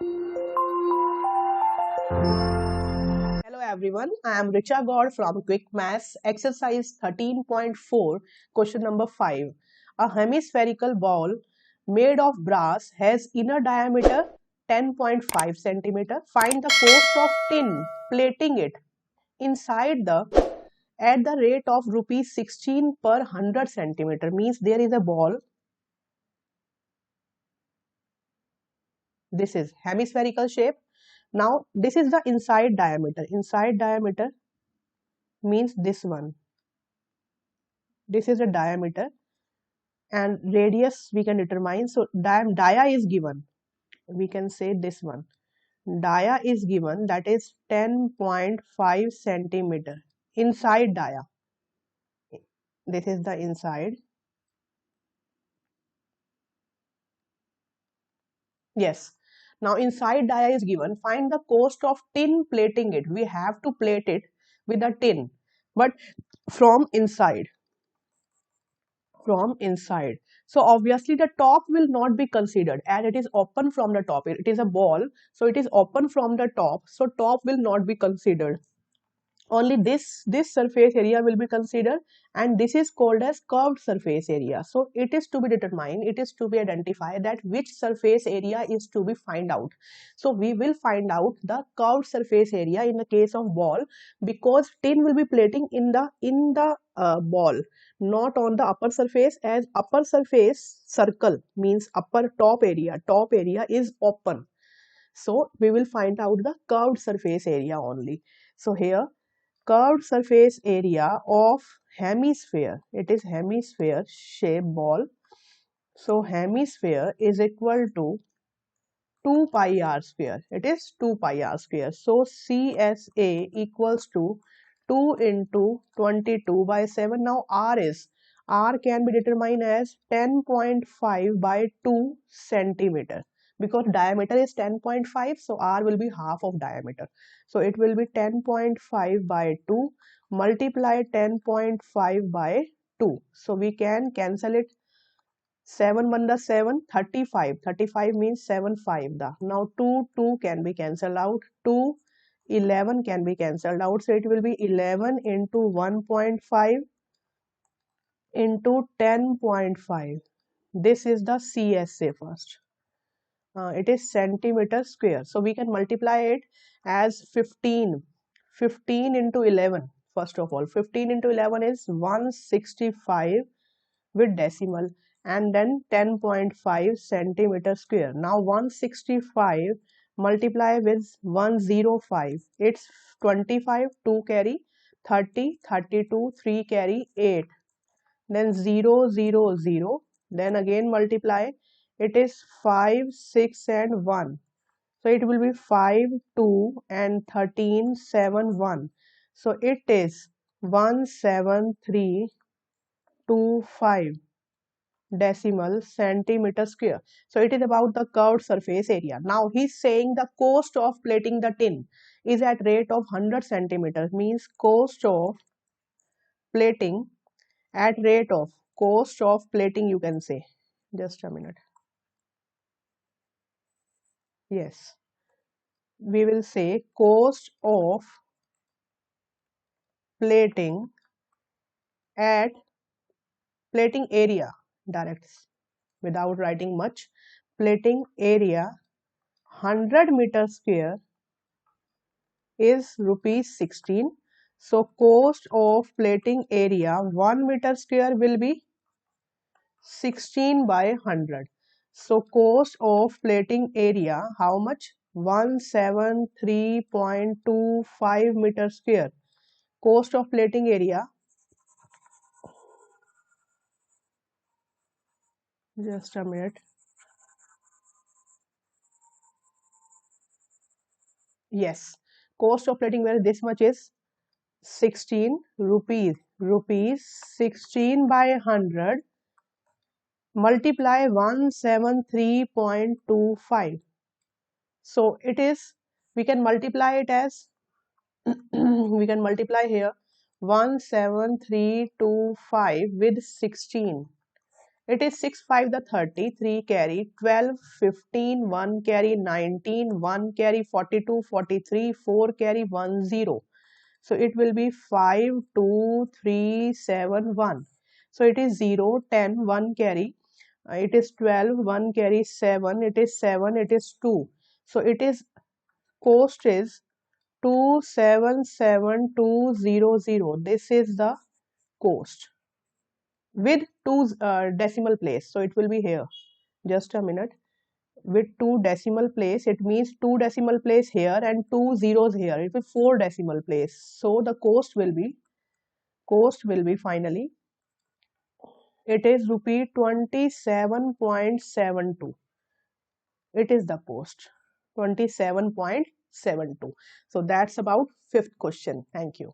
Hello everyone, I am Richa Gaur from Quick Maths, exercise 13.4, question number 5. A hemispherical ball made of brass has inner diameter 10.5 centimeter. Find the cost of tin plating it inside the at the rate of rupees 16 per 100 centimeter. Means there is a ball. This is hemispherical shape. Now this is the inside diameter. Inside diameter means this one. This is the diameter and radius we can determine. So dia is given. We can say this one. Dia is given, that is 10.5 centimeter. Inside dia. This is the inside. Yes. Now inside dia is given. Find the cost of tin plating it. We have to plate it with a tin. But from inside. From inside. So obviously the top will not be considered as it is open from the top. It is a ball, so it is open from the top. So top will not be considered. Only this surface area will be considered, and this is called as curved surface area. So it is to be determined, it is to be identified that which surface area is to be find out. So we will find out the curved surface area in the case of ball, because tin will be plating in the ball, not on the upper surface, as upper surface circle means upper top area is open. So we will find out the curved surface area only. So here curved surface area of hemisphere, it is hemisphere shape ball. So hemisphere is equal to 2 pi r square, it is 2 pi r square. So CSA equals to 2 into 22 by 7. Now r can be determined as 10.5 by 2 centimeter, because diameter is 10.5, so r will be half of diameter. So it will be 10.5 by 2 multiply 10.5 by 2. So we can cancel it. 7 1 the 7, 35. 35 means 7 5 the. Now 2 can be cancelled out. 2 11 can be cancelled out. So it will be 11 into 1.5 into 10.5. This is the CSA first. It is centimeter square. So we can multiply it as 15. 15 into 11. First of all, 15 into 11 is 165 with decimal, and then 10.5 centimeter square. Now 165 multiply with 105. It's 25, 2 carry 30, 32, 3 carry 8. Then 0, 0, 0. Then again multiply. It is 5, 6 and 1. So it will be 5, 2 and 13, 7, 1. So it is 17325 decimal centimeter square. So it is about the curved surface area. Now he's saying the cost of plating the tin is at rate of 100 centimeters, means cost of plating at rate of, cost of plating you can say. Just a minute. Yes. We will say cost of plating at plating area direct without writing much. Plating area 100 meter square is rupees 16. So cost of plating area 1 meter square will be 16 by 100. So cost of plating area how much? 173.25 meter square. Cost of plating area, just a minute. Yes, cost of plating area this much is 16 rupees. Rupees 16 by 100 multiply 173.25. So it is, we can multiply it as we can multiply here 17325 with 16. It is 6 5 the 30, 3 carry, 12 15, 1 carry, 19, 1 carry, 42 43, 4 carry, 1 0. So it will be 5 2 3 7 1. So it is 0 10 1 carry, it is 12 1 carry, 7, it is 7, it is 2. So it is cost is 277200. This is the cost with two decimal place. So it will be here. Just a minute. With two decimal place, it means two decimal place here and two zeros here. It will four decimal place. So the cost will be finally, it is rupee 27.72. It is the cost 27.72. So that's about fifth question. Thank you.